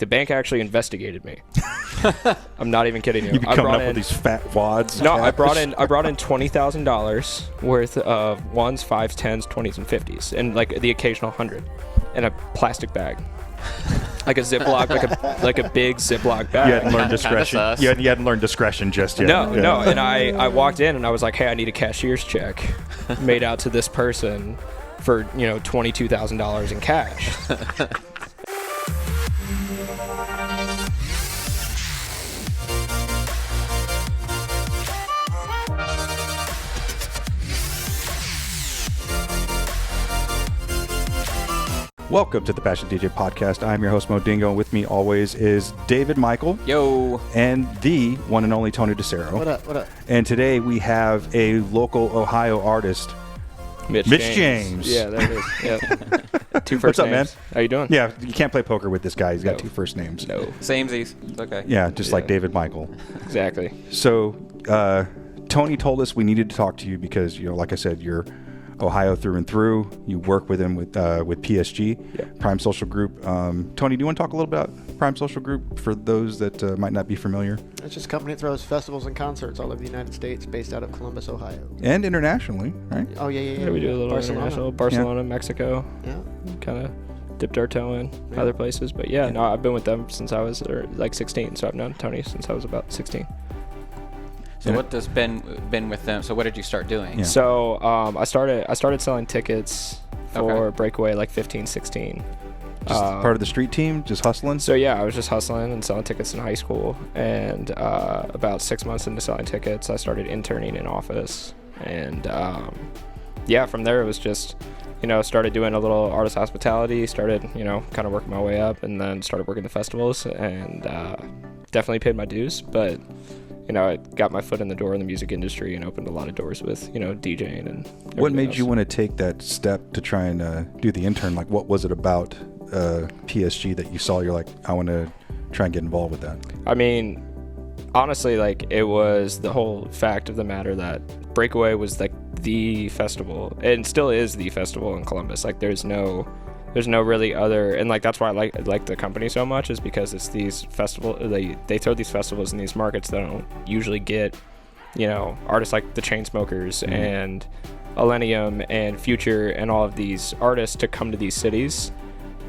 The bank actually investigated me. I'm not even kidding you. You'd be coming up with these fat wads. No, I brought in $20,000 worth of 1s, 5s, 10s, 20s, and 50s, and like the occasional 100 in a plastic bag. Like a Ziploc, like a big Ziploc bag. You hadn't learned discretion. You hadn't learned discretion just yet. No. And I walked in and I was like, hey, I need a cashier's check made out to this person for, $22,000 in cash. Welcome to the Passion DJ Podcast. I'm your host, Mo Dingo, and with me always is David Michael. Yo. And the one and only Tony DeCero. What up? And today we have a local Ohio artist, Mitch James. Yeah, there it is. Yep. Two first What's up, names. man? How you doing? Yeah, you can't play poker with this guy. He's got two first names. No. Samesies. It's okay. Yeah, just like David Michael. Exactly. So, Tony told us we needed to talk to you because, like I said, you're Ohio through and through. You work with him with PSG, Prime Social Group. Tony, do you want to talk a little about Prime Social Group for those that might not be familiar? It's just a company that throws festivals and concerts all over the United States, based out of Columbus, Ohio. And internationally, right? Oh, yeah. We do a little international. Barcelona, Mexico. Yeah. Kind of dipped our toe in other places. But no, I've been with them since I was like 16. So I've known Tony since I was about 16. So what has been with them? So what did you start doing? Yeah. So I started selling tickets for Breakaway like 15, 16. Just part of the street team, just hustling? So I was just hustling and selling tickets in high school. And about 6 months into selling tickets, I started interning in office. And from there it was just, started doing a little artist hospitality, started, kind of working my way up, and then started working the festivals, and definitely paid my dues. But I got my foot in the door in the music industry and opened a lot of doors with, DJing and what made else. you want to take that step to try and do the intern? Like, what was it about PSG that you saw? You're like, I want to try and get involved with that. I mean, honestly, like, it was the whole fact of the matter that Breakaway was like the festival, and still is the festival in Columbus. Like, there's no really other, and like that's why I like the company so much, is because it's these festival, they throw these festivals in these markets that don't usually get, artists like the Chainsmokers and Millennium and Future and all of these artists to come to these cities.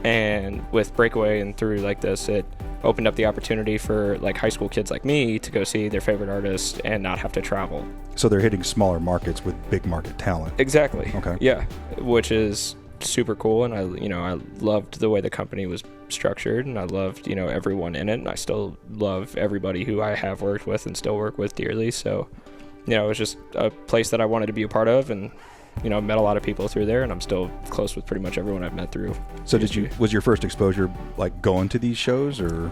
And with Breakaway and through like this, it opened up the opportunity for like high school kids like me to go see their favorite artist and not have to travel. So they're hitting smaller markets with big market talent. Exactly. Okay. Yeah, which is super cool, and I loved the way the company was structured, and I loved everyone in it, and I still love everybody who I have worked with and still work with dearly. So it was just a place that I wanted to be a part of, and met a lot of people through there, and I'm still close with pretty much everyone I've met through. So was your first exposure like going to these shows, or?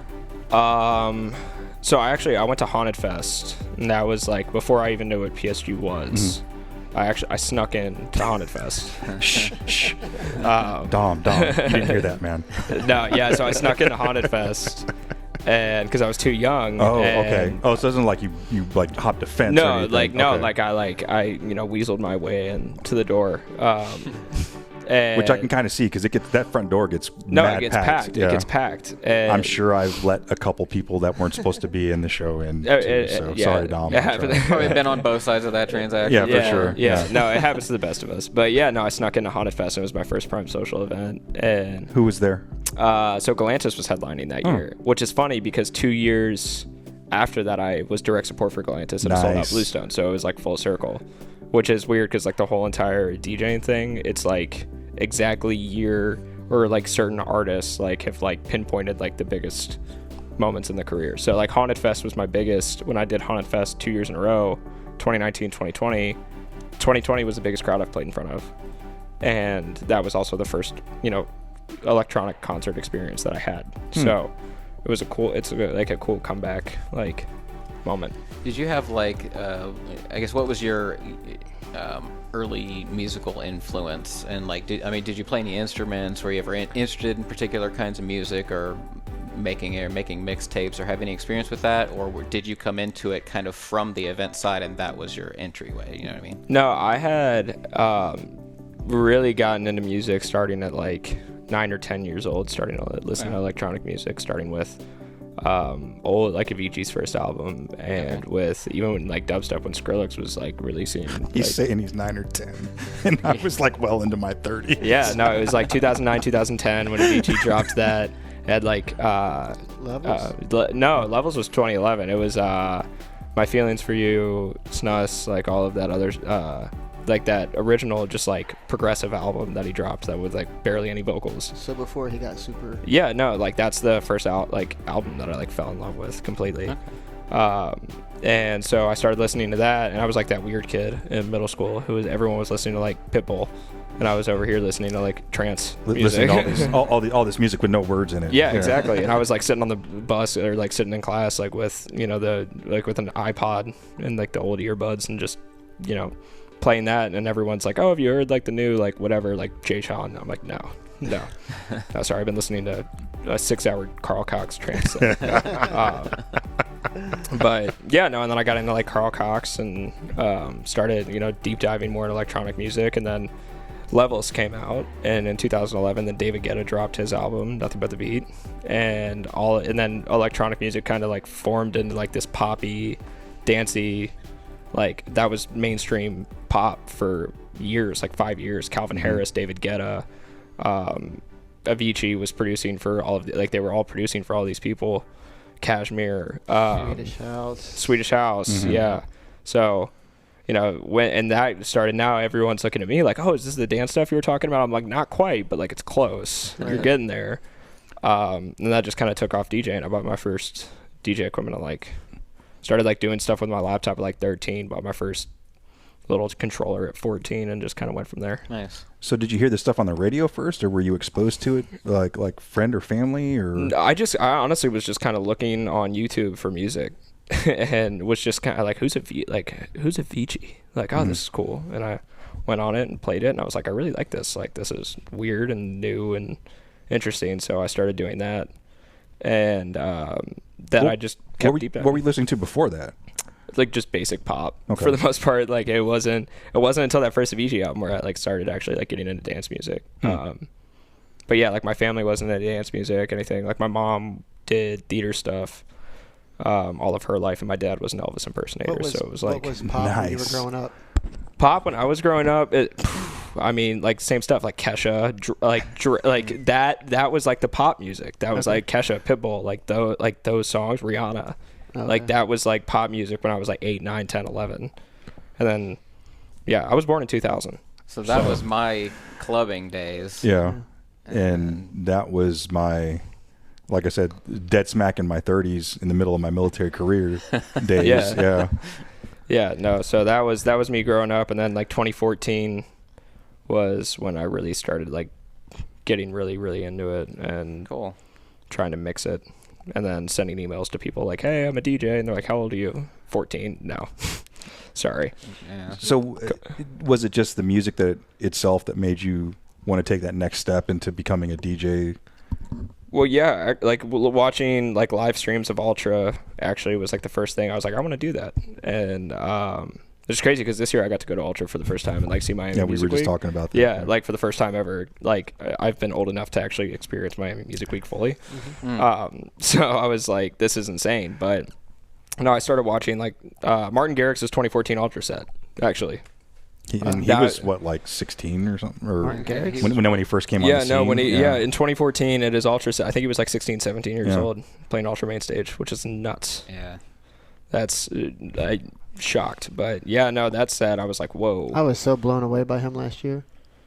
So I went to Haunted Fest, and that was like before I even knew what PSG was. I snuck in to Haunted Fest. Shh. Dom, you didn't hear that, man. No, yeah. So I snuck into Haunted Fest, and because I was too young. Oh, okay. Oh, so it isn't like you like hopped a fence. No, or anything. like I weaseled my way into the door. Which I can kind of see, because that front door gets it gets packed. Yeah. It gets packed. And I'm sure I've let a couple people that weren't supposed to be in the show in. Sorry, Dom. Probably been on both sides of that transaction. Yeah, for sure. Yeah, no, it happens to the best of us. But I snuck into Haunted Fest. And it was my first Prime Social event. And who was there? So Galantis was headlining that year, which is funny because 2 years after that, I was direct support for Galantis and sold out Bluestone. So it was like full circle, which is weird because like the whole entire DJing thing, it's like exactly year, or like certain artists like have like pinpointed like the biggest moments in the career. So like Haunted Fest was my biggest when I did Haunted Fest 2 years in a row, 2019, 2020. 2020 was the biggest crowd I've played in front of, and that was also the first electronic concert experience that I had. So it was a cool comeback like moment. Did you have like I guess what was your early musical influence, and like did you play any instruments? Were you ever interested in particular kinds of music, or making mixtapes, or have any experience with that, or did you come into it kind of from the event side and that was your entryway? You know what I mean? No, I had really gotten into music starting at like 9 or 10 years old, starting to listen to electronic music, starting with old like Avicii's first album, and with even when like dubstep, when Skrillex was like releasing. He's saying he's 9 or 10, and I was like well into my 30s. Yeah, no, it was like 2009, 2010 when Avicii dropped that. It had like Levels? no, Levels was 2011. It was My Feelings for You, Snus, like all of that other like that original just like progressive album that he dropped that was like barely any vocals. So before he got super. Yeah, no, like that's the first album that I like fell in love with completely. Okay. And so I started listening to that, and I was like that weird kid in middle school everyone was listening to like Pitbull, and I was over here listening to like trance music. Listening to all this music with no words in it. Yeah, exactly. And I was like sitting on the bus or like sitting in class like with with an iPod and like the old earbuds and just playing that, and everyone's like, oh, have you heard like the new like whatever like Jay Sean? I'm like, no, sorry, I've been listening to a 6-hour Carl Cox trance thing. But yeah, no, and then I got into like Carl Cox and started deep diving more in electronic music, and then Levels came out, and in 2011 then David Guetta dropped his album Nothing But the Beat, and then electronic music kind of like formed into like this poppy, dancey, like that was mainstream pop for years, like 5 years. Calvin Harris, David Guetta, Avicii was producing for all of they were all producing for all these people. Kashmir, Swedish House, yeah. So, when that started, now everyone's looking at me like, oh, is this the dance stuff you were talking about? I'm like, not quite, but like it's close. Right. You're getting there. And that just kind of took off DJing. I bought my first DJ equipment. I started like doing stuff with my laptop at like 13. Bought my first little controller at 14, and just kind of went from there. Nice. So did you hear this stuff on the radio first, or were you exposed to it like friend or family, or? I honestly was just kind of looking on YouTube for music, and was just kind of like, who's Avicii? Like, oh, this is cool. And I went on it and played it, and I was like, I really like this. Like, this is weird and new and interesting. So I started doing that, and then I just kept deep diving. What were you listening to before that? Like just basic pop for the most part. Like it wasn't until that first Avicii album where I like started actually like getting into dance music. But yeah, like my family wasn't into dance music, anything. Like my mom did theater stuff all of her life, and my dad was an Elvis impersonator. So it was like, what was pop when you were growing up? Pop when I was growing up, I mean, like same stuff, like Kesha, like that was like the pop music. That was like Kesha, Pitbull, like those songs, Rihanna. Okay. Like that was like pop music when I was like 8, 9, 10, 11. And then I was born in 2000. So that was my clubbing days. Yeah. And that was my, like I said, dead smack in my 30s in the middle of my military career days. Yeah, no. So that was me growing up, and then like 2014 was when I really started like getting really, really into it and trying to mix it. And then sending emails to people like, hey, I'm a DJ. And they're like, how old are you? 14. No. Sorry. Yeah. So was it just the music itself that made you want to take that next step into becoming a DJ? Well, yeah. Like watching like live streams of Ultra actually was like the first thing. I was like, I want to do that. And it's crazy because this year I got to go to Ultra for the first time and like see Miami Music Week. Yeah, we were just talking about that. Yeah, like for the first time ever. Like I've been old enough to actually experience Miami Music Week fully. So I was like, this is insane. But no, I started watching like Martin Garrix's 2014 Ultra set actually. He was what, like 16 or something, or Martin Garrix? when he first came on the scene? In 2014 at his Ultra set, I think he was like 16, 17 years old playing Ultra main stage, which is nuts. Yeah, that's shocked, but yeah, no, that said, I was like, whoa. I was so blown away by him last year.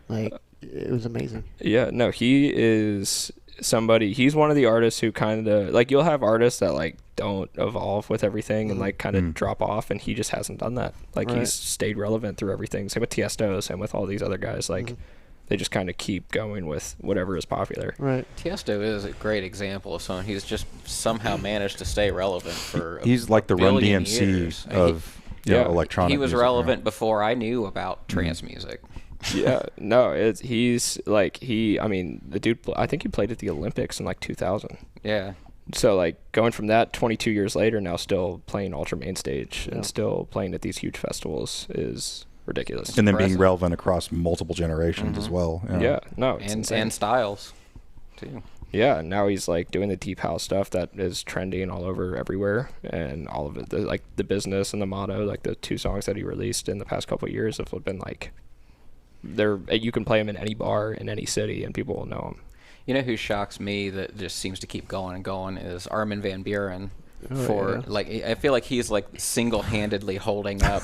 Like, it was amazing. Yeah, no, he is somebody, he's one of the artists who kind of, like, you'll have artists that, like, don't evolve with everything and, like, kind of drop off, and he just hasn't done that. Like, he's stayed relevant through everything. Same with Tiesto, same with all these other guys. Like, they just kind of keep going with whatever is popular. Right. Tiesto is a great example of someone. He's just somehow managed to stay relevant for he's like the Run DMC years. of electronic He was music, relevant before I knew about trance music. Yeah, no, he's like, I mean, the dude, I think he played at the Olympics in like 2000. Yeah. So like going from that 22 years later, now still playing Ultra main stage and still playing at these huge festivals is ridiculous. And then being relevant across multiple generations as well. Yeah, no, it's and styles. too. Yeah, now he's like doing the deep house stuff that is trending all over everywhere, and all of it, like the business and the motto, like the 2 songs that he released in the past couple of years have been like, you can play them in any bar in any city and people will know them. You know who shocks me that just seems to keep going and going is Armin van Buuren. I feel like he's like single-handedly holding up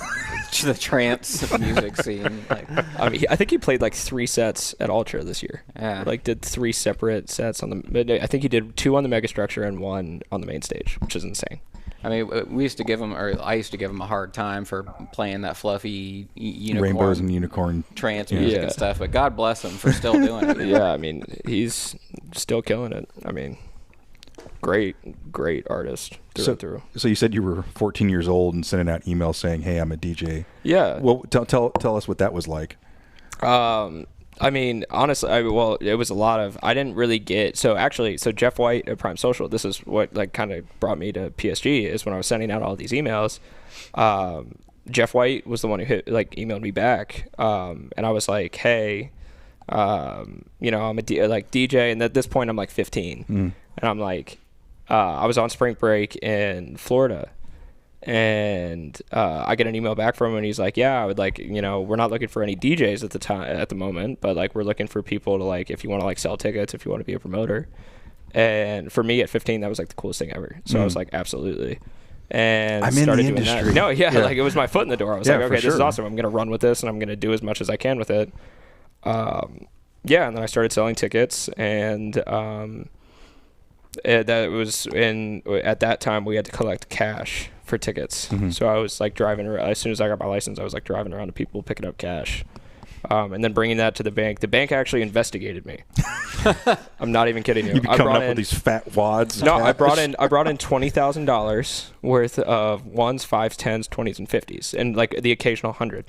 the trance music scene. Like, I mean, I think he played like 3 sets at Ultra this year. Yeah. Like did 3 separate sets on the. I think he did 2 on the megastructure and 1 on the main stage, which is insane. I mean, I used to give him a hard time for playing that fluffy unicorn, rainbows and unicorn trance music and stuff. But God bless him for still doing it. Yeah, I mean, he's still killing it. I mean, great artist through and through. So you said you were 14 years old and sending out emails saying, "Hey, I'm a DJ." Yeah. Well, tell us what that was like. I mean, honestly, it was a lot of, I didn't really get, so Jeff White at Prime Social, this is what like kind of brought me to PSG, is when I was sending out all these emails, Jeff White was the one who emailed me back, and I was like, hey, I'm a DJ, and at this point I'm like 15, and I'm like, I was on spring break in Florida, and I get an email back from him and he's like, yeah, I would like, we're not looking for any DJs at the moment, but like we're looking for people to like, if you want to like sell tickets, if you want to be a promoter. And for me at 15, that was like the coolest thing ever. So I was like, absolutely. And I'm in the industry. No, like it was my foot in the door. I was like, okay, this is sure. awesome. I'm going to run with this and I'm going to do as much as I can with it. And then I started selling tickets, and that was at that time we had to collect cash for tickets. So I was like driving around, as soon as I got my license, I was like driving around to people picking up cash, and then bringing that to the bank. The bank actually investigated me. I'm not even kidding you. You'd be coming up with these fat wads. No, I brought in $20,000 worth of 1s, 5s, 10s, 20s, and 50s, and like the occasional 100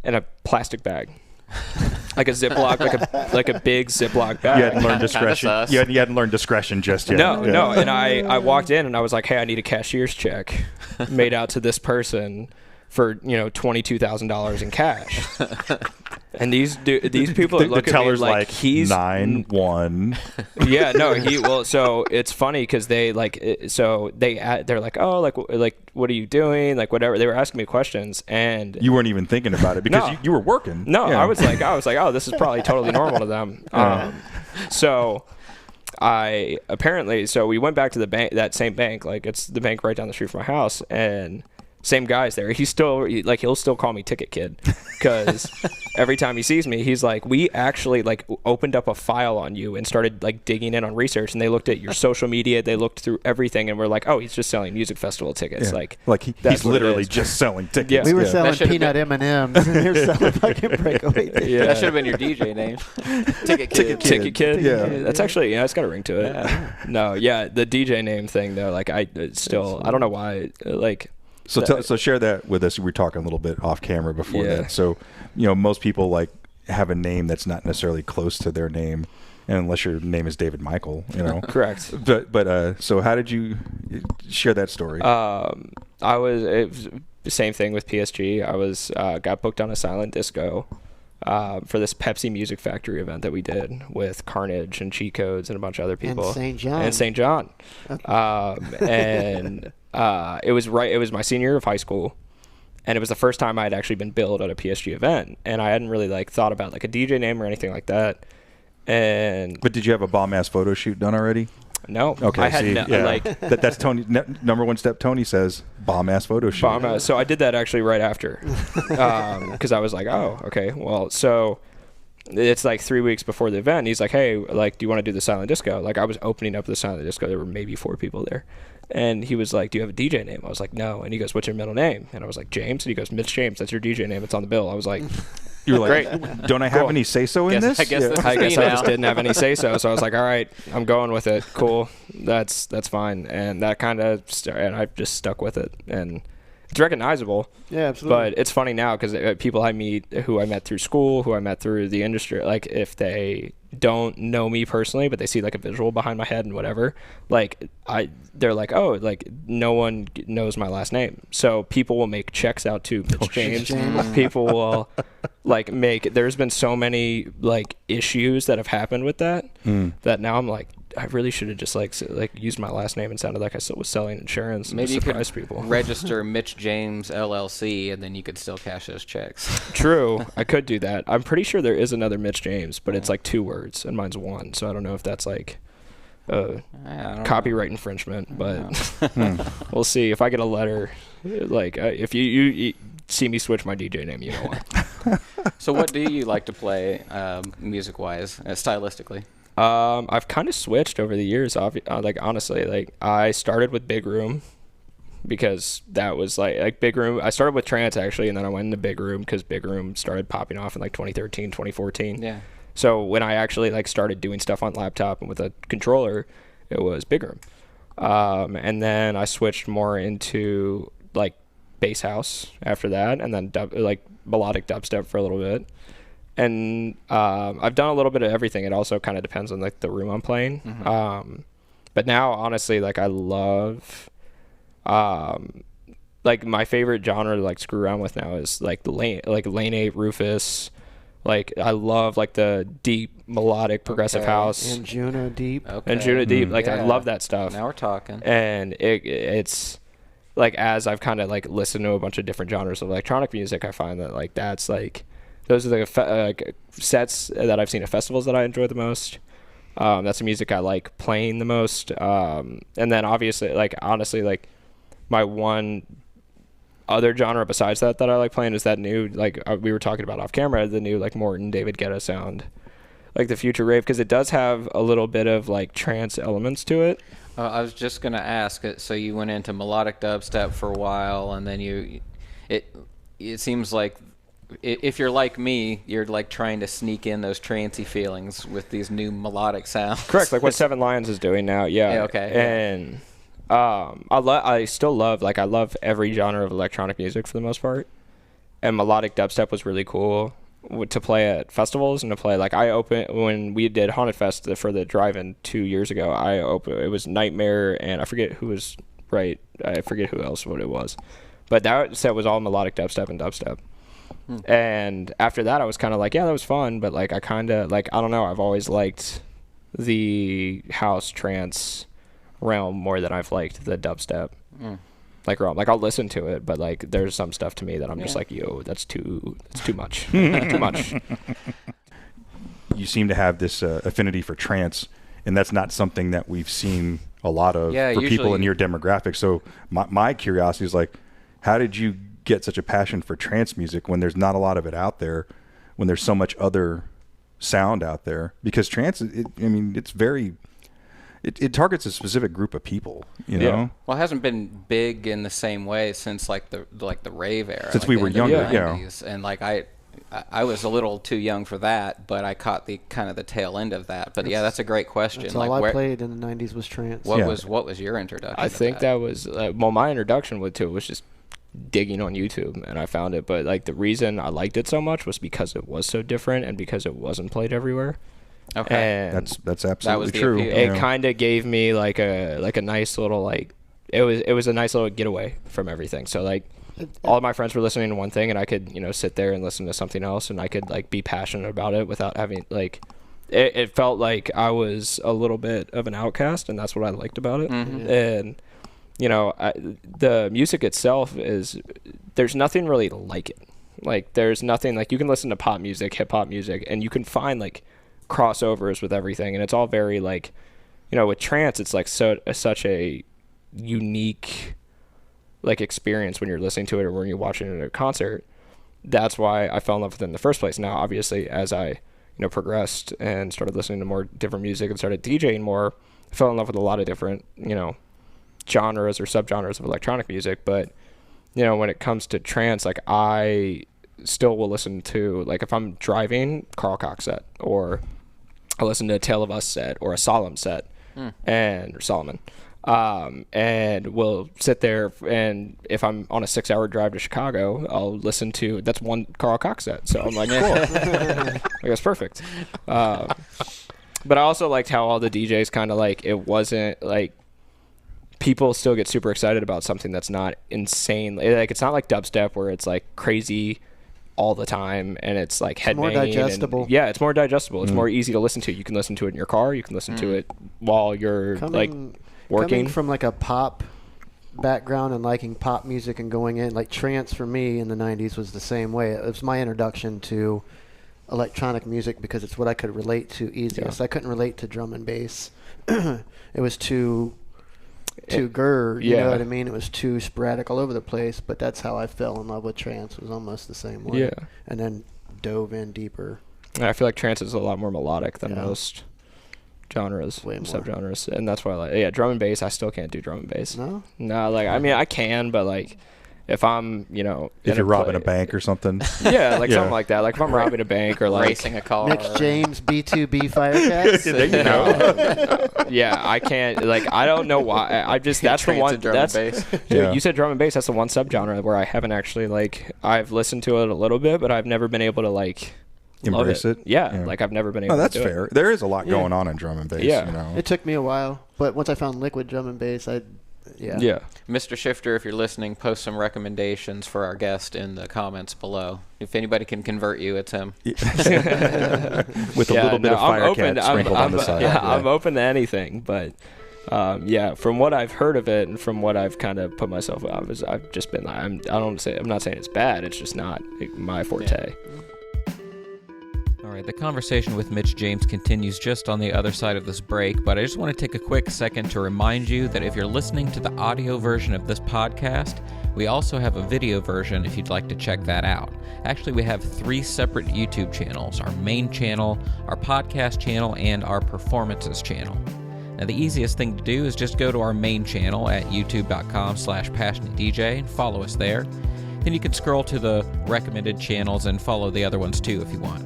in a plastic bag. Like a Ziploc, like a big Ziploc bag. You hadn't learned discretion. You hadn't learned discretion just yet. No. And I walked in and I was like, hey, I need a cashier's check made out to this person for $22,000 in cash. And these people look the at me like he's 9-1. Yeah, no, so it's funny because they're like, oh, like what are you doing, like whatever. They were asking me questions, and you weren't even thinking about it because you were working. No, yeah. I was like, oh, this is probably totally normal to them. So we went back to the bank, that same bank, like it's the bank right down the street from my house, and same guy's there. He's still like, he'll still call me Ticket Kid, because every time he sees me, he's like, we actually like opened up a file on you and started like digging in on research, and they looked at your social media, they looked through everything, and we're like, oh, he's just selling music festival tickets. Yeah. Like he's literally just selling tickets. Yeah. We were selling peanut M&Ms, and you're selling fucking breakaway tickets. Yeah. That should have been your DJ name. Ticket Kid. Ticket Kid. Yeah. That's actually, it's got a ring to it. Yeah. No, the DJ name thing though, like I don't know why, like. So share that with us. We were talking a little bit off camera before that. So, most people like have a name that's not necessarily close to their name, and unless your name is David Michael, Correct. But so how did you share that story? It was the same thing with PSG. I was got booked on a silent disco for this Pepsi Music Factory event that we did with Carnage and Cheat Codes and a bunch of other people. And St. John. It was my senior year of high school, and it was the first time I had actually been billed at a PSG event, and I hadn't really like thought about like a DJ name or anything like that. But did you have a bomb ass photo shoot done already? No. Okay. I had that's Tony. Number one step. Tony says bomb ass photo shoot. So I did that actually right after, because I was like, oh, okay, well, so it's like 3 weeks before the event. He's like, hey, like, do you want to do the silent disco? Like, I was opening up the silent disco. There were maybe 4 people there. And he was like, do you have a DJ name? I was like, no. And he goes, what's your middle name? And I was like, James. And he goes, Mitch James. That's your DJ name. It's on the bill. I was like, you were like, great. Don't I have any say-so in this? I guess I just didn't have any say-so. So I was like, all right, I'm going with it. Cool. That's fine. And that kind of, and I just stuck with it. And it's recognizable. Yeah, absolutely. But it's funny now because people I meet, who I met through school, who I met through the industry, like if they don't know me personally, but they see like a visual behind my head and whatever, like they're like, oh, like no one knows my last name. So people will make checks out to Mitch James. People will like there's been so many like issues that have happened with that, that now I'm like, I really should have just like used my last name and sounded like I still was selling insurance. Maybe you surprise could people. register Mitch James LLC, and then you could still cash those checks. True, I could do that. I'm pretty sure there is another Mitch James, but it's like 2 words, and mine's 1. So I don't know if that's like copyright infringement, but we'll see. If I get a letter, like if you see me switch my DJ name, you know why. So what do you like to play music-wise, stylistically? I've kind of switched over the years. Like honestly, like I started with Big Room because that was like Big Room. I started with trance actually, and then I went into Big Room because Big Room started popping off in like 2013, 2014. Yeah. So when I actually like started doing stuff on laptop and with a controller, it was Big Room. And then I switched more into like bass house after that, and then like melodic dubstep for a little bit. And I've done a little bit of everything. It also kind of depends on like the room I'm playing. But now, honestly, like I love, like my favorite genre to like screw around with now is like Lane 8, Rufus. Like I love like the deep melodic progressive house. And Juno Deep. Okay. And Juno Deep. Like I Yeah. love that stuff. Now we're talking. And it's like as I've kind of like listened to a bunch of different genres of electronic music, I find that like that's like those are the sets that I've seen at festivals that I enjoy the most. That's the music I like playing the most. And then obviously, like honestly, like my one other genre besides that I like playing is that new, like we were talking about off camera, the new like Morton David Guetta sound, like the future rave, because it does have a little bit of like trance elements to it. I was just gonna ask. So you went into melodic dubstep for a while, and then it seems like if you're like me, you're like trying to sneak in those trancey feelings with these new melodic sounds. Correct, like what Seven Lions is doing now. Yeah. Okay. And I still love, like I love every genre of electronic music for the most part. And melodic dubstep was really cool to play at festivals and to play like when we did Haunted Fest for the drive-in 2 years ago. It was Nightmare and I forget who else what it was, but that set was all melodic dubstep and dubstep. And after that I was kind of like, yeah, that was fun, but like I kind of like, I don't know, I've always liked the house trance realm more than I've liked the dubstep like realm. Like I'll listen to it, but like there's some stuff to me that I'm just like, yo, that's too much. Too much. You seem to have this affinity for trance, and that's not something that we've seen a lot of for people in your demographic. So my curiosity is like, how did you get such a passion for trance music when there's not a lot of it out there, when there's so much other sound out there? Because trance, it's very... It targets a specific group of people, you know. Well, it hasn't been big in the same way since like the rave era. Since like we were younger, 90s. And like I was a little too young for that, but I caught the kind of the tail end of that. But yeah, that's a great question. That's like all I played in the 90s was trance. What was your introduction? I think that was my introduction to it was just digging on YouTube, and I found it. But like the reason I liked it so much was because it was so different and because it wasn't played everywhere. Okay. And that's absolutely the true. appeal. It kind of gave me like a nice little like it was a nice little getaway from everything. So like all of my friends were listening to one thing, and I could sit there and listen to something else, and I could like be passionate about it without having like it felt like I was a little bit of an outcast, and that's what I liked about it. And the music itself there's nothing really like it. Like there's nothing like, you can listen to pop music, hip hop music, and you can find like crossovers with everything, and it's all very like, with trance it's like such a unique like experience when you're listening to it or when you're watching it at a concert. That's why I fell in love with it in the first place. Now obviously as I progressed and started listening to more different music and started DJing more, I fell in love with a lot of different genres or subgenres of electronic music. But when it comes to trance, like I still will listen to, like if I'm driving, Carl Cox set, or I listen to a Tale of Us set or a Solemn set, or Solomon, and we'll sit there, and if I'm on a 6-hour drive to Chicago, I'll listen to, that's one Carl Cox set. So I'm like, cool. Like, that's perfect. But I also liked how all the DJs kind of like, it wasn't like, people still get super excited about something that's not insane. Like it's not like dubstep where it's like crazy all the time, and it's like headbanging. More digestible. Yeah, it's more digestible. It's more easy to listen to. You can listen to it in your car. You can listen to it while you're working. Coming from like a pop background and liking pop music and going in, like trance for me in the 90s was the same way. It was my introduction to electronic music because it's what I could relate to easiest. I couldn't relate to drum and bass. It was too grr, you know what I mean? It was too sporadic all over the place, but that's how I fell in love with trance. It was almost the same way. Yeah. And then dove in deeper. I feel like trance is a lot more melodic than most genres, Way more. subgenres, and that's why I like drum and bass. I still can't do drum and bass. No, like I mean I can, but like if I'm if you're robbing a bank or something, something like that, like if I'm robbing a bank or like racing a car, Mitch James B2B Firecats. there you go. Yeah, I can't, like I don't know why. I just that's the one drum that's and bass. dude, you said drum and bass. That's the one subgenre where I haven't actually like I've listened to it a little bit, but I've never been able to like embrace it. Yeah, like I've never been able. That's to do fair. It. There is a lot going on in drum and bass. Yeah. You know? It took me a while, but once I found liquid drum and bass, Yeah. Mr. Shifter, if you're listening, post some recommendations for our guest in the comments below. If anybody can convert you, it's him. With a little bit of Firecat sprinkled on the side. Yeah, I'm open to anything, but from what I've heard of it and from what I've kind of put myself up, I've just been like, I'm not saying it's bad. It's just not my forte. All right, the conversation with Mitch James continues just on the other side of this break, but I just want to take a quick second to remind you that if you're listening to the audio version of this podcast, we also have a video version if you'd like to check that out. Actually, we have 3 separate YouTube channels: our main channel, our podcast channel, and our performances channel. Now, the easiest thing to do is just go to our main channel at youtube.com/passionatedj and follow us there. Then you can scroll to the recommended channels and follow the other ones too if you want.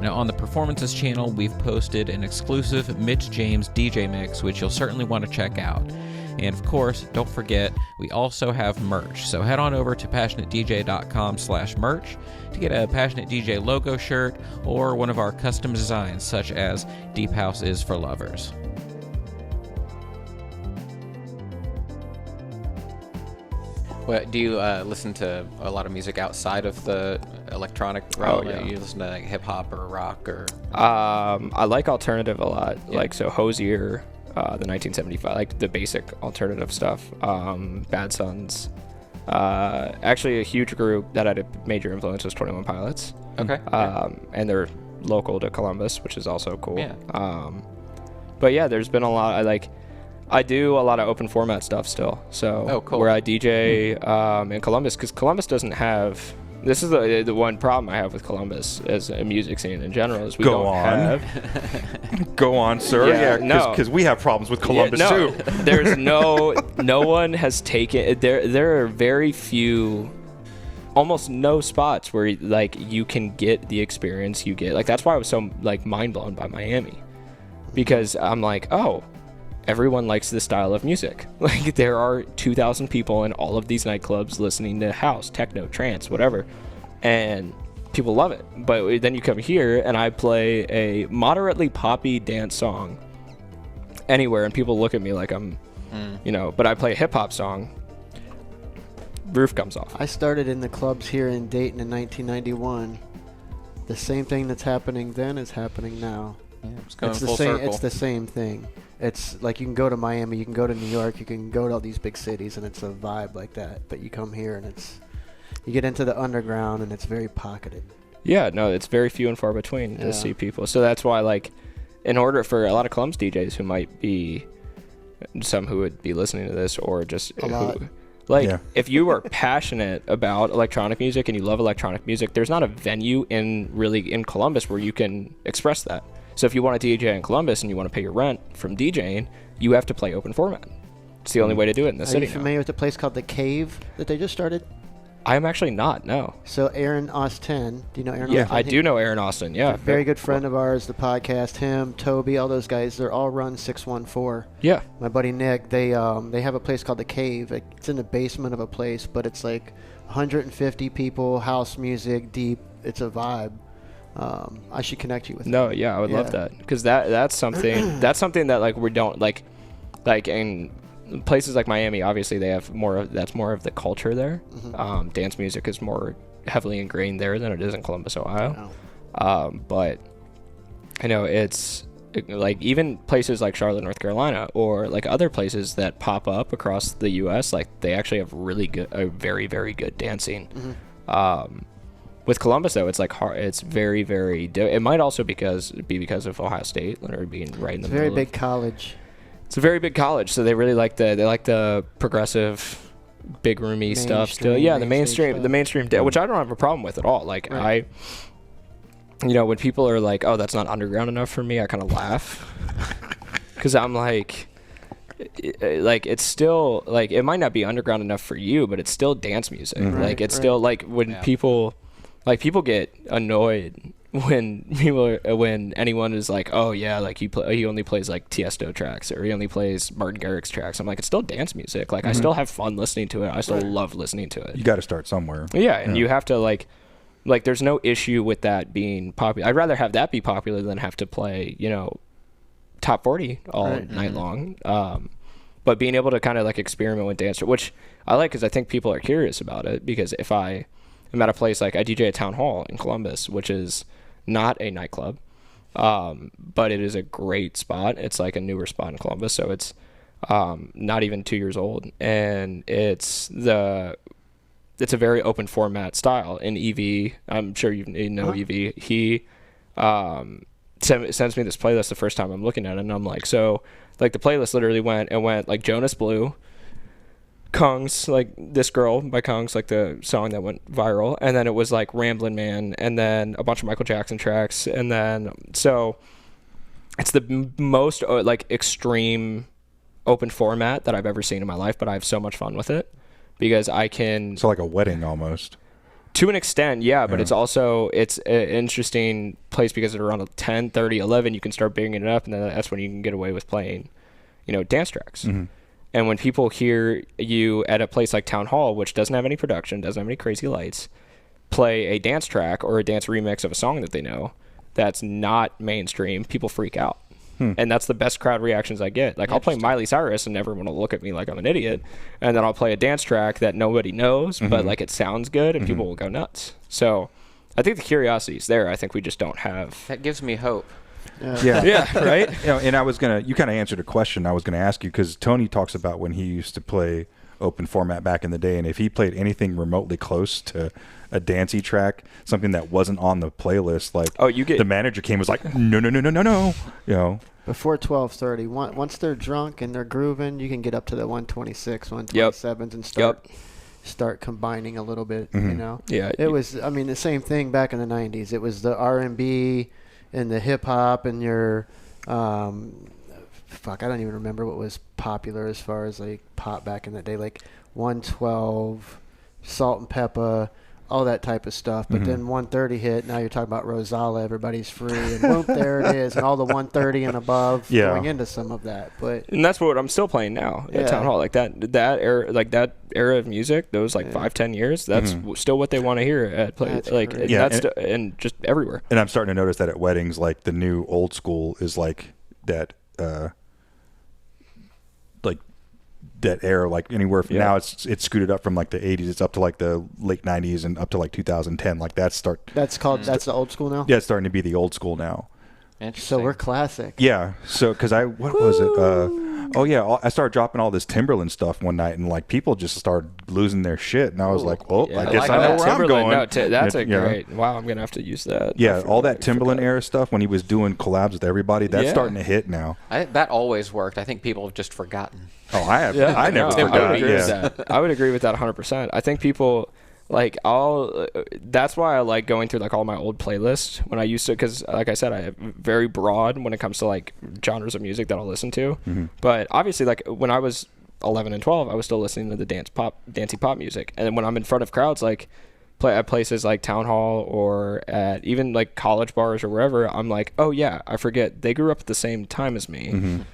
Now, on the Performances channel, we've posted an exclusive Mitch James DJ mix, which you'll certainly want to check out. And of course, don't forget, we also have merch. So head on over to passionatedj.com/merch to get a Passionate DJ logo shirt or one of our custom designs, such as Deep House is for Lovers. Well, do you listen to a lot of music outside of the electronic realm? Oh, yeah. You listen to like hip hop or rock or? I like alternative a lot. Yeah. Like so, Hosier, the 1975, like the basic alternative stuff. Bad Sons. Actually, a huge group that had a major influence was 21 Pilots. Okay. And they're local to Columbus, which is also cool. Yeah. But yeah, there's been a lot. I do a lot of open format stuff still. So cool. Where I DJ in Columbus, because Columbus doesn't have. This is the one problem I have with Columbus as a music scene in general is we don't have. Go on, sir. Yeah, because we have problems with Columbus too. There's no one has taken. There are very few, almost no spots where like you can get the experience you get. Like that's why I was so like mind blown by Miami, because I'm like, oh. Everyone likes this style of music. Like there are 2,000 people in all of these nightclubs listening to house, techno, trance, whatever, and people love it. But then you come here and I play a moderately poppy dance song anywhere, and people look at me like I'm, But I play a hip hop song, roof comes off. I started in the clubs here in Dayton in 1991. The same thing that's happening then is happening now. Yeah, it's going the full same. circle. It's the same thing. It's like you can go to Miami, you can go to New York, you can go to all these big cities, and it's a vibe like that. But you come here and you get into the underground, and it's very pocketed. Yeah, no, it's very few and far between to see people. So that's why, like, in order for a lot of Columbus DJs who might be, some who would be listening to this, or just if you are passionate about electronic music and you love electronic music, there's not a venue in Columbus where you can express that. So if you want to DJ in Columbus and you want to pay your rent from DJing, you have to play open format. It's the only way to do it in the city. Are you familiar with a place called The Cave that they just started? I am actually not, no. So Aaron Austin, do you know Aaron Austin? Yeah, I do know Aaron Austin, yeah. Very good friend of ours, the podcast, him, Toby, all those guys, they're all run 614. Yeah. My buddy Nick, they have a place called The Cave. It's in the basement of a place, but it's like 150 people, house music, deep. It's a vibe. I should connect you with. No, I would love that, because that's something that like we don't like in places like Miami, obviously they have that's more of the culture there. Dance music is more heavily ingrained there than it is in Columbus, Ohio. But I know it's like even places like Charlotte, North Carolina, or like other places that pop up across the U.S., like they actually have very, very good dancing. With Columbus, though, it's like hard. It's very, very. It might also be because of Ohio State, or being right in the middle. It's a very big college. It's a very big college, so they really like the progressive, big roomy stuff still. Yeah, the mainstream, which I don't have a problem with at all. Like when people are like, "Oh, that's not underground enough for me," I kind of laugh because I'm like it's still like it might not be underground enough for you, but it's still dance music. Like it's still like when people get annoyed when anyone is like, oh yeah, like he only plays like Tiesto tracks, or he only plays Martin Garrix tracks. I'm like, it's still dance music. Like I still have fun listening to it. I still love listening to it. You got to start somewhere. Yeah, and you have to like there's no issue with that being popular. I'd rather have that be popular than have to play top 40 all night long. But being able to kind of like experiment with dance, which I like, because I think people are curious about it. Because if I am at a place like I DJ at Town Hall in Columbus, which is not a nightclub, but it is a great spot. It's like a newer spot in Columbus, so it's not even 2 years old, and it's a very open format style. And EV, I'm sure you know EV. He sends me this playlist the first time I'm looking at it, and I'm like, so like the playlist literally went like Jonas Blue, Kungs, like This Girl by Kungs, like the song that went viral, and then it was like Ramblin' Man, and then a bunch of Michael Jackson tracks, and then so it's the most like extreme open format that I've ever seen in my life, but I have so much fun with it because I can. So like a wedding almost. To an extent, yeah, but it's also it's an interesting place because at around 10, 30, 11, you can start bringing it up, and then that's when you can get away with playing, dance tracks. And when people hear you at a place like Town Hall, which doesn't have any production, doesn't have any crazy lights, play a dance track or a dance remix of a song that they know that's not mainstream, people freak out. And that's the best crowd reactions I get. Like I'll play Miley Cyrus and everyone will look at me like I'm an idiot, and then I'll play a dance track that nobody knows, but like it sounds good, and people will go nuts. So I think the curiosity is there. I think we just don't have. That gives me hope. Yeah, right. And you kind of answered a question I was gonna ask you, because Tony talks about when he used to play open format back in the day, and if he played anything remotely close to a dancey track, something that wasn't on the playlist, like the manager was like, no. Before 12:30, once they're drunk and they're grooving, you can get up to the 126, 127s and start combining a little bit. Yeah, it was. I mean, the same thing back in the 90s. It was the R&B and the hip hop and your I don't even remember what was popular as far as like pop back in the day, like 112, Salt and Pepper, all that type of stuff. But then 130 hit. Now you're talking about Rosala, Everybody's Free, and whoop, there it is, and all the 130 and above going into some of that. And that's what I'm still playing now at Town Hall. Like that era, like that era of music, those like 5-10 years. That's still what they want to hear at play. And just everywhere. And I'm starting to notice that at weddings, like the new old school is like that. That era, like anywhere from now, it's scooted up from like the 80s. It's up to like the late 90s and up to like 2010. Like that's the old school now. Yeah, it's starting to be the old school now. So we're classic. Yeah. So because what was it? I started dropping all this Timberland stuff one night, and like people just started losing their shit, and I was like, I guess I know where I'm going. No, that's a great. Wow, I'm gonna have to use that. Yeah, all that Timberland era stuff when he was doing collabs with everybody, that's starting to hit now. That always worked. I think people have just forgotten. Oh, I have. I never forgot. I would agree with that 100%. I think people. Like that's why I like going through like all my old playlists when I used to, because like I said, I am very broad when it comes to like genres of music that I'll listen to. But obviously, like when I was 11 and 12, I was still listening to the dancey pop music. And then when I'm in front of crowds, like at places like Town Hall or at even like college bars or wherever, I'm like, oh yeah, I forget they grew up at the same time as me.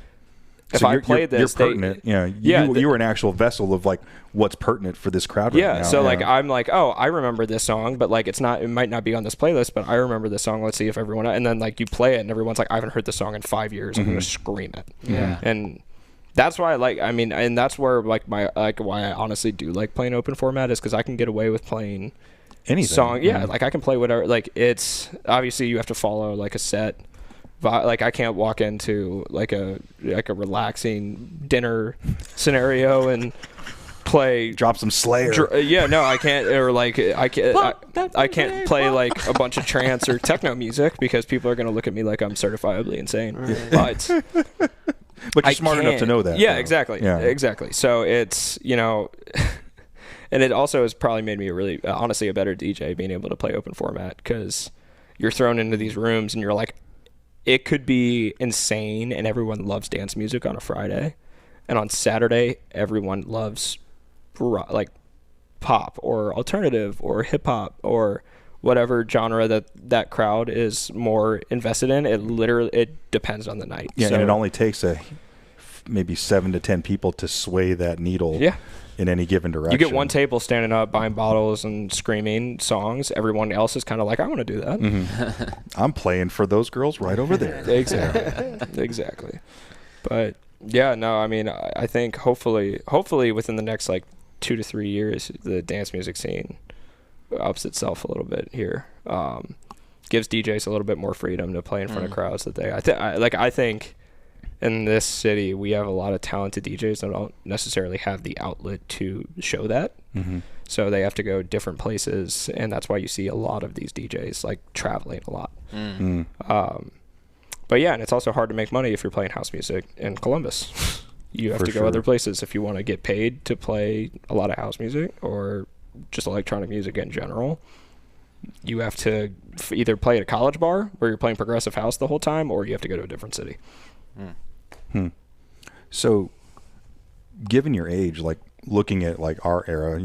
If so I play this, you're pertinent. You were an actual vessel of like what's pertinent for this crowd right now. So like I'm like, oh, I remember this song, but like it might not be on this playlist, but I remember this song. Let's see if everyone. And then like you play it, and everyone's like, I haven't heard this song in 5 years. I'm gonna scream it. And that's why I like. I mean, and that's where like why I honestly do like playing open format is because I can get away with playing anything song. Yeah, like I can play whatever. Like it's obviously you have to follow like a set. Like I can't walk into like a relaxing dinner scenario and drop some Slayer. No, I can't. Or like I can't play like a bunch of trance or techno music because people are gonna look at me like I'm certifiably insane. Right. But you're smart enough to know that. Yeah, though. exactly. Yeah. Exactly. So it's, and it also has probably made me honestly a better DJ being able to play open format because you're thrown into these rooms and you're like, it could be insane and everyone loves dance music on a Friday. And on Saturday, everyone loves like pop or alternative or hip hop or whatever genre that crowd is more invested in. It depends on the night. Yeah, and it only takes maybe 7 to 10 people to sway that needle. Yeah. In any given direction. You get one table standing up, buying bottles and screaming songs. Everyone else is kind of like, I want to do that. Mm-hmm. I'm playing for those girls right over there. Exactly. But yeah, no, I mean, I think hopefully within the next like 2 to 3 years, the dance music scene ups itself a little bit here. Gives DJs a little bit more freedom to play in front of crowds that I think in this city, we have a lot of talented DJs that don't necessarily have the outlet to show that. Mm-hmm. So they have to go different places, and that's why you see a lot of these DJs like traveling a lot. But yeah, and it's also hard to make money if you're playing house music in Columbus. You have to go other places if you want to get paid to play a lot of house music or just electronic music in general. You have to either play at a college bar where you're playing progressive house the whole time, or you have to go to a different city. So, given your age, like looking at like our era,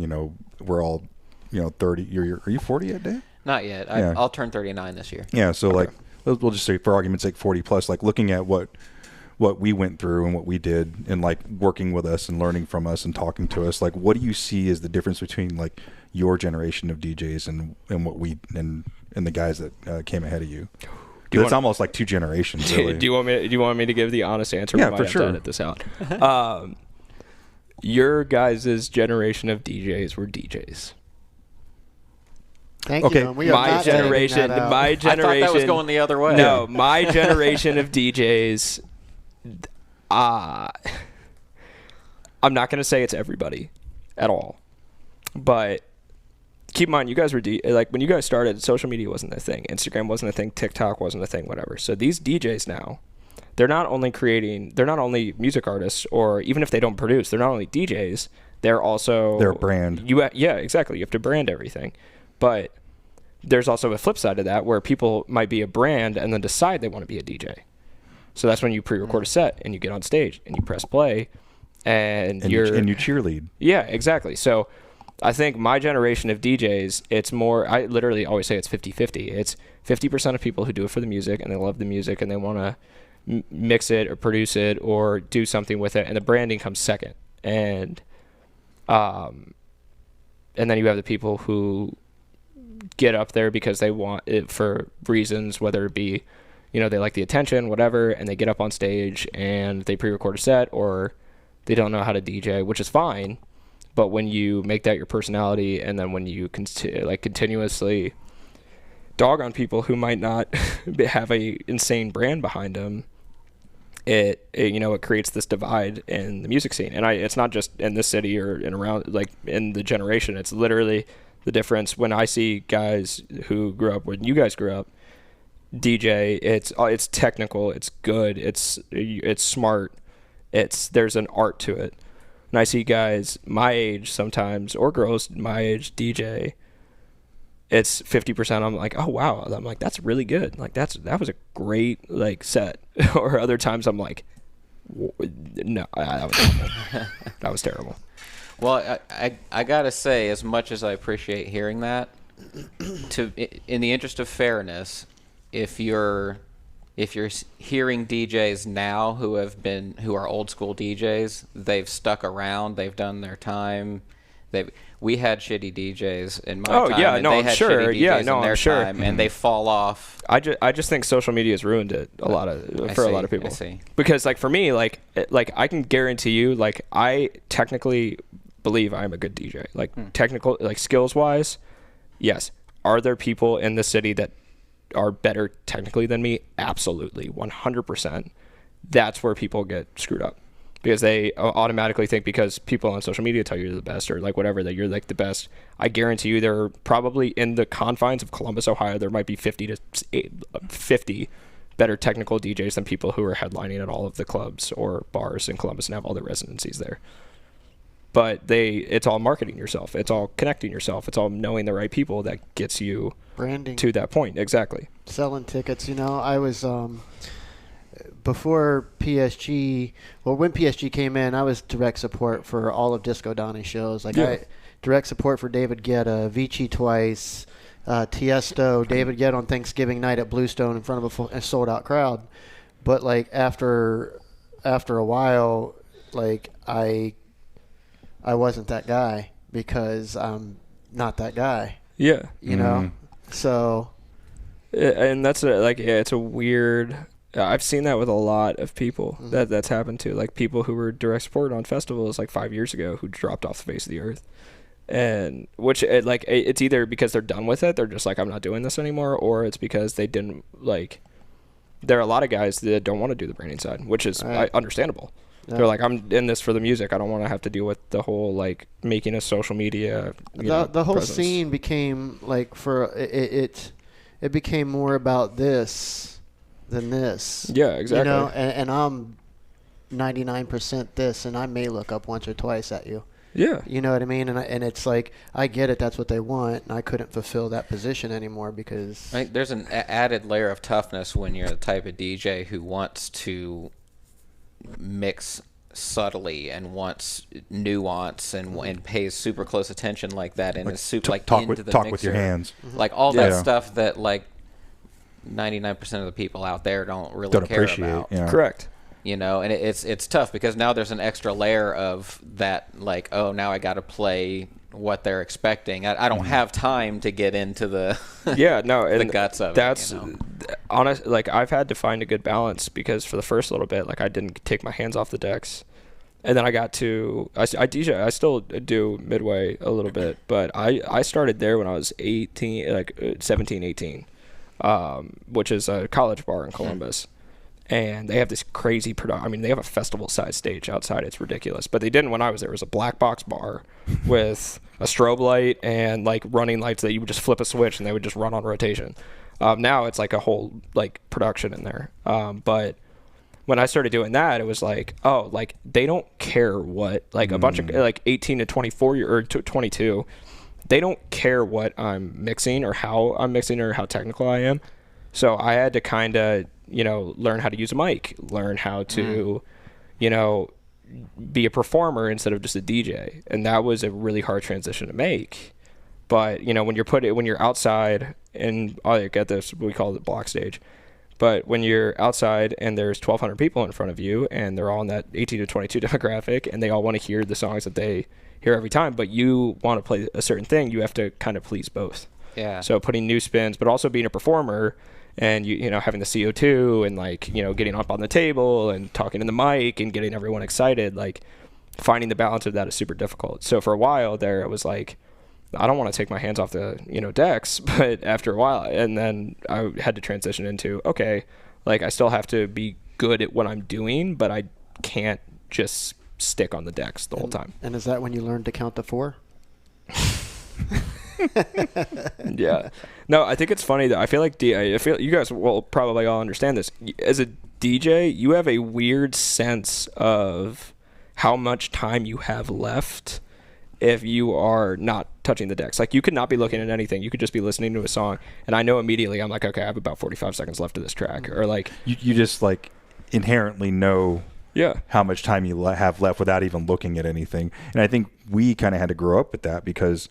we're all, 30. Are you 40 yet, Dave? Not yet. Yeah. I'll turn 39 this year. Yeah. So like, we'll just say for argument's sake, 40 plus. Like looking at what we went through and what we did, and like working with us and learning from us and talking to us. Like, what do you see as the difference between like your generation of DJs and what we and the guys that came ahead of you? It's almost like 2 generations. Really. Do you want me to give the honest answer? Yeah, for sure. Edit this out. Your guys' generation of DJs were DJs. Thank you. We are my generation. I thought that was going the other way. No, my generation of DJs. I'm not going to say it's everybody at all, but keep in mind, you guys were like when you guys started, social media wasn't a thing, Instagram wasn't a thing, TikTok wasn't a thing, whatever. So these DJs now, they're not only music artists, or even if they don't produce, they're not only DJs, they're a brand. Yeah, exactly. You have to brand everything, but there's also a flip side to that where people might be a brand and then decide they want to be a DJ. So that's when you pre-record a set and you get on stage and you press play and you cheerlead. Yeah, exactly. So I think my generation of DJs, it's more, I literally always say it's 50-50. It's 50% of people who do it for the music and they love the music and they want to mix it or produce it or do something with it, and the branding comes second. And then you have the people who get up there because they want it for reasons, whether it be, they like the attention, whatever, and they get up on stage and they pre-record a set, or they don't know how to DJ, which is fine. But when you make that your personality, and then when you continuously dog on people who might not have a insane brand behind them, it creates this divide in the music scene. And it's not just in this city or in around, like in the generation. It's literally the difference when I see guys who grew up when you guys grew up DJ. It's technical, it's good, it's smart, there's an art to it. And I see guys my age sometimes, or girls my age DJ, it's 50%. I'm like, oh wow. I'm like, that's really good. Like that was a great like set. Or other times I'm like, no, that was terrible. That was terrible. Well, I gotta say, as much as I appreciate hearing that, in the interest of fairness, if you're hearing DJs now who are old school DJs, they've stuck around, they've done their time, we had shitty DJs in my Oh, time. yeah, and no, they I'm had sure. shitty DJs Yeah, no, in their I'm sure. time, and they fall off. I just think social media has ruined it a lot for a lot of people. I see. Because like for me, like I can guarantee you, like I technically believe I'm a good DJ. Like technical, like skills wise, yes. Are there people in the city that are better technically than me? Absolutely, 100%. That's where people get screwed up. Because they automatically think because people on social media tell you you're the best or like whatever, that you're like the best. I guarantee you there are probably in the confines of Columbus, Ohio, there might be 50 better technical DJs than people who are headlining at all of the clubs or bars in Columbus and have all their residencies there. But it's all marketing yourself. It's all connecting yourself. It's all knowing the right people that gets you Branding. to that point. Exactly. Selling tickets. I was... before PSG, when PSG came in, I was direct support for all of Disco Donnie's shows. Direct support for David Guetta, Vici twice, Tiesto, David Guetta on Thanksgiving night at Bluestone in front of a sold-out crowd. But like after a while, like I wasn't that guy because I'm not that guy. Yeah. You know, so. And that's it's a weird. I've seen that with a lot of people that's happened to, like people who were direct support on festivals like 5 years ago who dropped off the face of the earth, and it's either because they're done with it, they're just like I'm not doing this anymore, or it's because they didn't like. There are a lot of guys that don't want to do the branding side, which is understandable. Yeah. They're like, I'm in this for the music. I don't want to have to deal with the whole like making a social media. The whole presence. Scene became like it became more about this than this. Yeah, exactly. And I'm 99% this, and I may look up once or twice at you. Yeah. You know what I mean? And it's like, I get it, that's what they want, and I couldn't fulfill that position anymore because... Right, there's an added layer of toughness when you're the type of DJ who wants to mix subtly and wants nuance and pays super close attention like that and is super talk into the talk mixer. with your hands. Like all that stuff that like 99% of the people out there don't really care about. Yeah. Correct. And it's tough because now there's an extra layer of that, like, oh, now I got to play what they're expecting. I don't have time to get into the the guts of that's it. honest. Like I've had to find a good balance because for the first little bit, like I didn't take my hands off the decks, and then I got to I DJ. I still do Midway a little bit, but I started there when I was 18, like 17, 18. Which is a college bar in Columbus. And they have this crazy production. I mean, they have a festival-sized stage outside. It's ridiculous. But they didn't when I was there. It was a black box bar with a strobe light and, like, running lights that you would just flip a switch and they would just run on rotation. Now it's, like, a whole, like, production in there. But when I started doing that, it was like, oh, like, they don't care what, like, a bunch of, like, 18 to 24 or 22, they don't care what I'm mixing or how I'm mixing or how technical I am. So I had to kind of, learn how to use a mic, learn how to, be a performer instead of just a DJ. And that was a really hard transition to make. But, when you're outside and I get this, we call it block stage. But when you're outside and there's 1,200 people in front of you and they're all in that 18 to 22 demographic and they all want to hear the songs that they hear every time, but you want to play a certain thing, you have to kind of please both. Yeah. So putting new spins, but also being a performer and you know having the CO2 and like getting up on the table and talking in the mic and getting everyone excited, like finding the balance of that is super difficult. So for a while there, it was like I don't want to take my hands off the decks, but after a while, and then I had to transition into okay, like I still have to be good at what I'm doing, but I can't just stick on the decks the whole time. And is that when you learned to count to 4? Yeah. No, I think it's funny that I feel like I feel you guys will probably all understand this. As a DJ, you have a weird sense of how much time you have left if you are not touching the decks. Like you could not be looking at anything. You could just be listening to a song, and I know immediately I'm like, okay, I have about 45 seconds left of this track, or like you just like inherently know how much time you have left without even looking at anything. And I think we kind of had to grow up with that because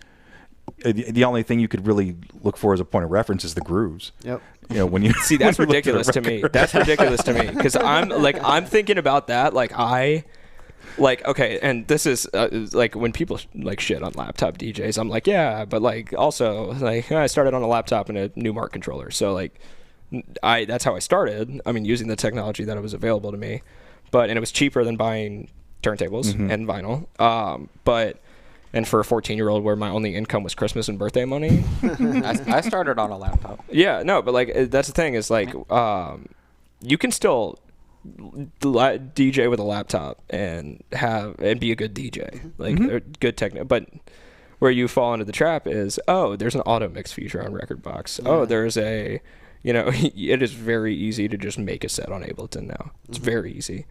the only thing you could really look for as a point of reference is the grooves. Yep. When you see, that's ridiculous to me. That's ridiculous to me because I'm thinking about that. Like Like, okay, and this is like when people like shit on laptop DJs, I'm like, yeah, but like also like I started on a laptop and a Newmark controller, so like that's how I started. I mean, using the technology that was available to me, and it was cheaper than buying turntables and vinyl. And for a 14-year-old where my only income was Christmas and birthday money. I started on a laptop. Yeah, no, but like that's the thing is like you can still DJ with a laptop and be a good DJ, like a good technique. But where you fall into the trap is, there's an auto mix feature on Rekordbox. Yeah. There's a, it is very easy to just make a set on Ableton now. It's very easy.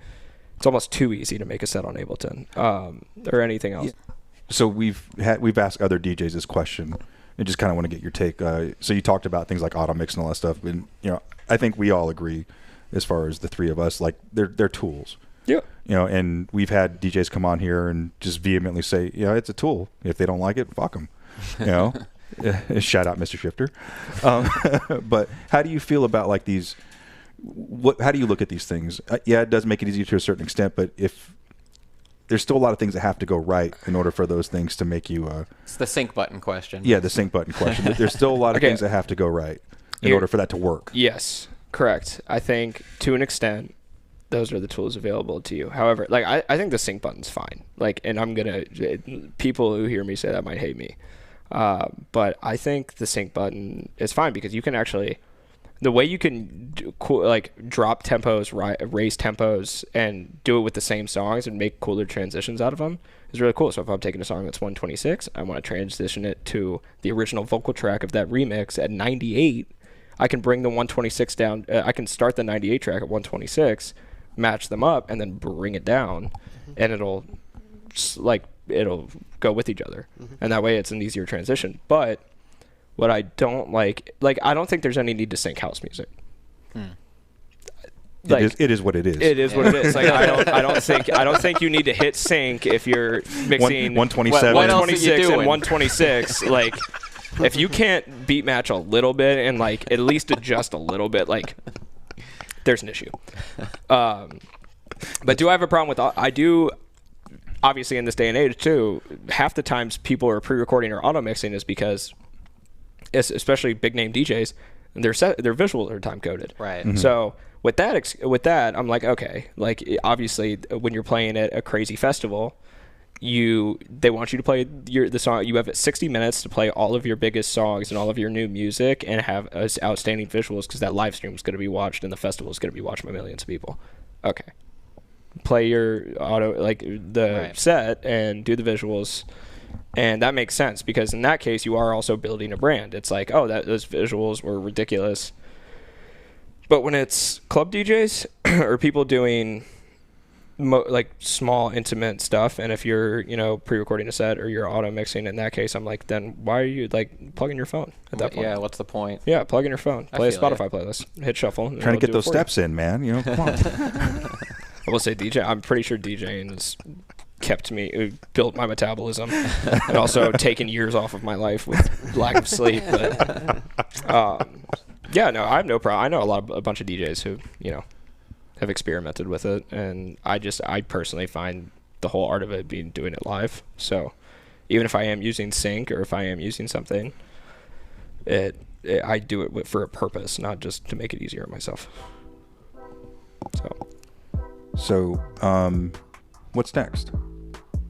It's almost too easy to make a set on Ableton or anything else. Yeah. So we've asked other DJs this question, and just kind of want to get your take. So you talked about things like auto mix and all that stuff, and I think we all agree, as far as the three of us, like they're tools. Yeah. And we've had DJs come on here and just vehemently say, it's a tool. If they don't like it, fuck them. Shout out Mr. Shifter. But how do you feel about like these? How do you look at these things? It does make it easier to a certain extent, but if there's still a lot of things that have to go right in order for those things to make you it's the sync button question. Yeah, the sync button question. There's still a lot of things that have to go right in order for that to work. Yes, correct. I think to an extent those are the tools available to you. However, like I think the sync button's fine. Like, and people who hear me say that might hate me. But I think the sync button is fine because you can actually, the way you can drop tempos, raise tempos, and do it with the same songs and make cooler transitions out of them is really cool. So if I'm taking a song that's 126, I want to transition it to the original vocal track of that remix at 98. I can bring the 126 down. I can start the 98 track at 126, match them up, and then bring it down, and it'll go with each other, and that way it's an easier transition. But what I don't like I don't think there's any need to sync house music. It is what it is. It is what it is. Like I don't think you need to hit sync if you're mixing 127, 126 and 126. Like if you can't beat match a little bit and like at least adjust a little bit, like there's an issue. But do I have a problem with? I do. Obviously, in this day and age, too, half the times people are pre-recording or auto-mixing is because, especially big-name DJs, their visuals are time-coded. Right. Mm-hmm. So with that, I'm like, okay, like obviously when you're playing at a crazy festival, they want you to play the song. You have 60 minutes to play all of your biggest songs and all of your new music and have outstanding visuals because that live stream is going to be watched and the festival is going to be watched by millions of people. Okay. Play your set and do the visuals, and that makes sense because in that case you are also building a brand. It's like, those visuals were ridiculous. But when it's club DJs or people doing small intimate stuff, and if you're pre-recording a set or you're auto mixing, in that case I'm like, then why are you plugging your phone at that point? Yeah, what's the point? Yeah, plug in your phone, play a Spotify playlist, hit shuffle, trying to get those steps in, man. Come on. I will say I'm pretty sure DJing has built my metabolism and also taken years off of my life with lack of sleep. But I have no problem. I know a bunch of DJs who, have experimented with it. And I personally find the whole art of it being doing it live. So even if I am using sync or if I am using something, I do it for a purpose, not just to make it easier on myself. So, what's next?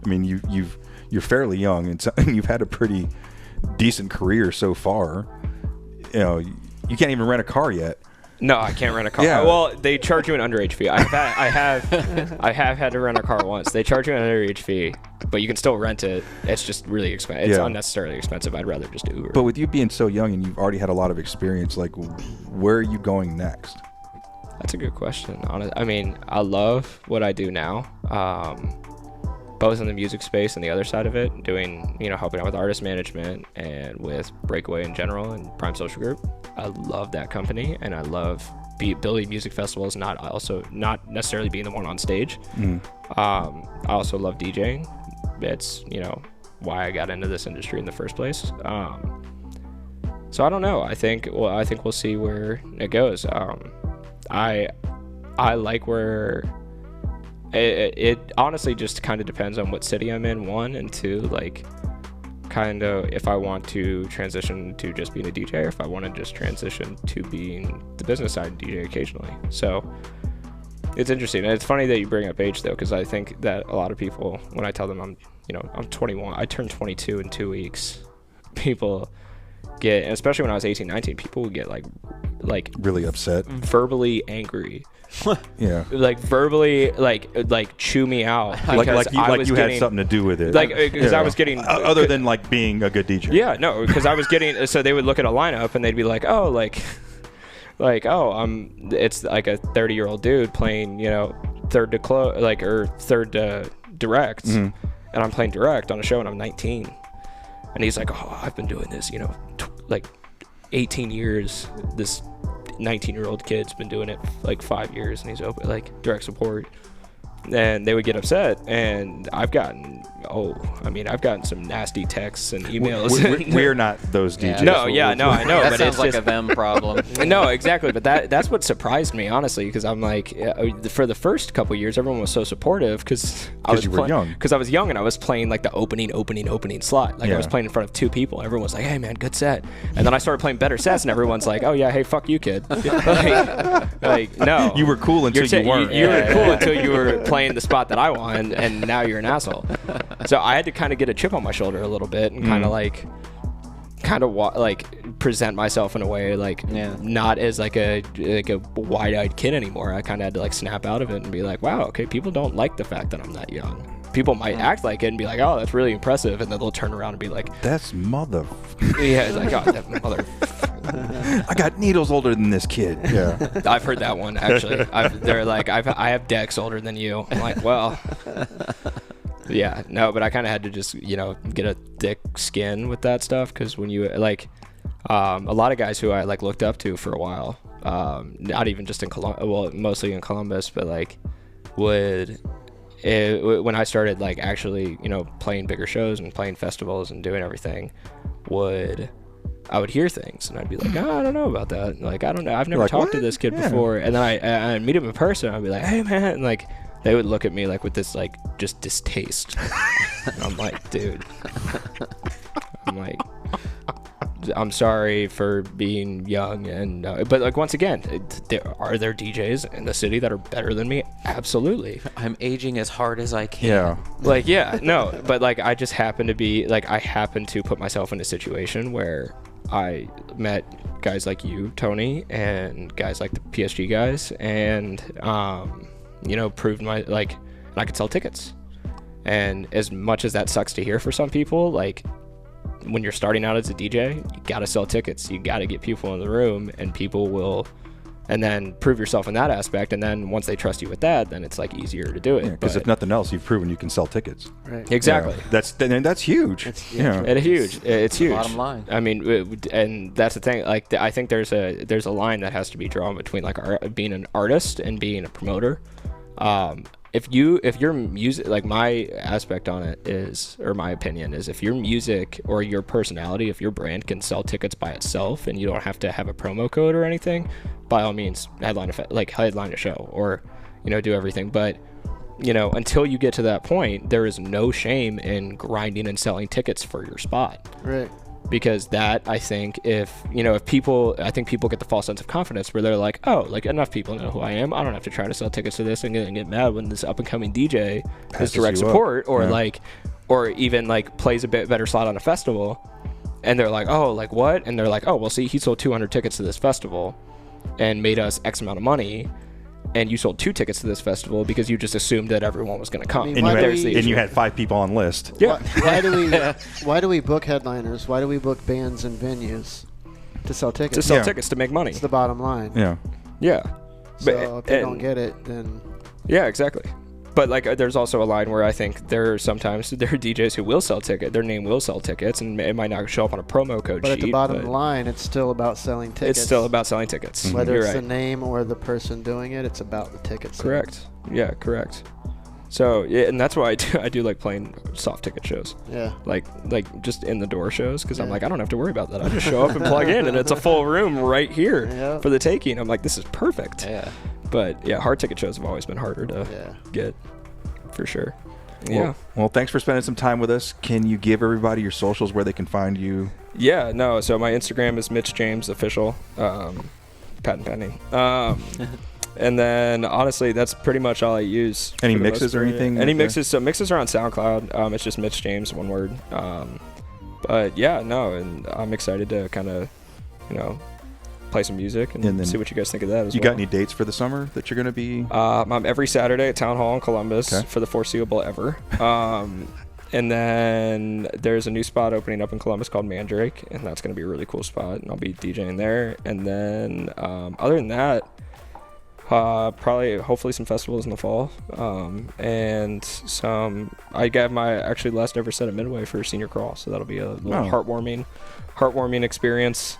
I mean, you're fairly young, and you've had a pretty decent career so far. You can't even rent a car yet. No, I can't rent a car. Yeah. Well, they charge you an underage fee. I have had to rent a car once. They charge you an underage fee, but you can still rent it. It's just really expensive. It's unnecessarily expensive. I'd rather just Uber. But with you being so young and you've already had a lot of experience, like, where are you going next? That's a good question. I mean, I love what I do now, both in the music space and the other side of it, doing, helping out with artist management and with Breakaway in general and Prime Social Group. I love that company, and I love building music festivals, not necessarily being the one on stage. I also love DJing. It's, why I got into this industry in the first place. So I don't know. I think we'll see where it goes. I like where it honestly just kind of depends on what city I'm in, one, and two, like, kind of if I want to transition to just being a DJ, or if I want to just transition to being the business side DJ occasionally. So it's interesting, and it's funny that you bring up age though, because I think that a lot of people, when I tell them I'm 21, I turned 22 in 2 weeks, people get, and especially when I was 18, 19, people would get like really upset, verbally angry. Yeah, like verbally like chew me out, like you had something to do with it, like because I was getting other than like being a good DJ. Yeah, no, because I was getting, so they would look at a lineup and they'd be like, oh, it's like a 30-year-old dude playing, third to close, like, or third to direct, and I'm playing direct on a show and I'm 19, and he's like, oh, I've been doing this, like 18 years. This 19-year-old kid's been doing it like 5 years, and he's open like direct support. And they would get upset, and I've gotten some nasty texts and emails. We're not those DJs. No, I know. That but sounds it's like just a them problem. No, exactly. But that's what surprised me, honestly, because I'm like, for the first couple of years, everyone was so supportive because I was young. Because I was young and I was playing like the opening slot. Like I was playing in front of 2 people. Everyone was like, "Hey, man, good set." And then I started playing better sets, and everyone's like, "Oh yeah, hey, fuck you, kid." like no, you were cool until you weren't. You were cool until you were playing the spot that I want, and now you're an asshole. So I had to kind of get a chip on my shoulder a little bit and kind of present myself in a way not as like a wide-eyed kid anymore. I kind of had to like snap out of it and be like, wow, okay, people don't like the fact that I'm that young. People might act like it and be like, oh, that's really impressive, and then they'll turn around and be like, that's mother. Yeah, it's like, oh, that mother. I got needles older than this kid. Yeah, I've heard that one actually. They're like, I have decks older than you. I'm like, well, yeah, no, but I kind of had to just get a thick skin with that stuff, because when you like, a lot of guys who I like looked up to for a while, not even just in mostly in Columbus, but like when I started like actually playing bigger shows and playing festivals and doing everything, I would hear things and I'd be like, oh, I don't know about that. Like, I don't know. I've never like, talked what? to this kid before. And then I meet him in person. I'd be like, hey, man. And like, they would look at me like with this, like, just distaste. And I'm like, dude. I'm sorry for being young. And but like, once again, are there DJs in the city that are better than me? Absolutely. I'm aging as hard as I can. Yeah. Like, yeah, no. But like, I just happen to be like, I happen to put myself in a situation where I met guys like you, Tony, and guys like the PSG guys, and proved and I could sell tickets. And as much as that sucks to hear for some people, like, when you're starting out as a DJ, you gotta sell tickets. You gotta get people in the room, and people will, and then prove yourself in that aspect. And then once they trust you with that, then it's like easier to do it. Because if nothing else, you've proven you can sell tickets. Right. Exactly. Yeah. That's huge. It's huge. It's huge. Bottom line. I mean, and that's the thing. Like, I think there's a line that has to be drawn between like being an artist and being a promoter. If your music, like, my aspect on it is, or my opinion is, if your music or your personality, if your brand can sell tickets by itself and you don't have to have a promo code or anything, by all means, headline a show or, do everything. But, until you get to that point, there is no shame in grinding and selling tickets for your spot. Right. Because that, I think, I think people get the false sense of confidence where they're like, oh, like, enough people know who I am. I don't have to try to sell tickets to this and get mad when this up and coming DJ is direct support or even like plays a bit better slot on a festival. And they're like, oh, like what? And they're like, oh, well, see, he sold 200 tickets to this festival and made us X amount of money. And you sold 2 tickets to this festival because you just assumed that everyone was going to come. I mean, and you had 5 people on list. Yeah. Why do we book headliners? Why do we book bands and venues? To sell tickets. To sell tickets to make money. It's the bottom line. Yeah. Yeah. So if they don't get it, then... Yeah, exactly. But like, there's also a line where I think there are DJs who will sell tickets. Their name will sell tickets, and it might not show up on a promo code sheet. But at the bottom line, it's still about selling tickets. It's still about selling tickets. Mm-hmm. Whether You're it's right. the name or the person doing it, it's about the tickets. Correct. Yeah, correct. So, yeah, and that's why I do like playing soft ticket shows. Yeah. Like just in the door shows, because I'm like, I don't have to worry about that. I just show up and plug in, and it's a full room right here for the taking. I'm like, this is perfect. Yeah. But yeah, hard ticket shows have always been harder to get. For sure. Yeah. Well, thanks for spending some time with us. Can you give everybody your socials where they can find you? Yeah, no. So my Instagram is Mitch James Official. Patent pending. And then honestly, that's pretty much all I use. Any mixes or anything? Any mixes? So mixes are on SoundCloud. It's just Mitch James, one word. But yeah, no, and I'm excited to kind of, play some music and see what you guys think of that as well. You got any dates for the summer that you're going to be? I'm every Saturday at Town Hall in Columbus for the foreseeable ever. And then there's a new spot opening up in Columbus called Mandrake, and that's going to be a really cool spot, and I'll be DJing there. And then other than that, hopefully some festivals in the fall, and I got my actually last ever set at Midway for Senior Crawl, so that'll be a little heartwarming experience.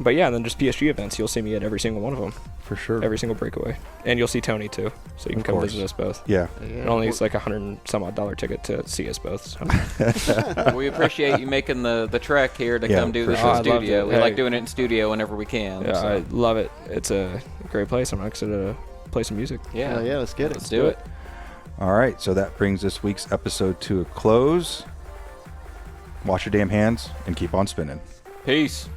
But yeah, and then just PSG events. You'll see me at every single one of them. For sure. Every single breakaway. And you'll see Tony too. So you can come visit us both. Yeah. It only is like $100 and some odd ticket to see us both. So. We appreciate you making the trek here to come do this in studio. We like doing it in studio whenever we can. Yeah, so. I love it. It's a great place. I'm excited to play some music. Yeah, let's get it. Let's do it. All right, so that brings this week's episode to a close. Wash your damn hands and keep on spinning. Peace.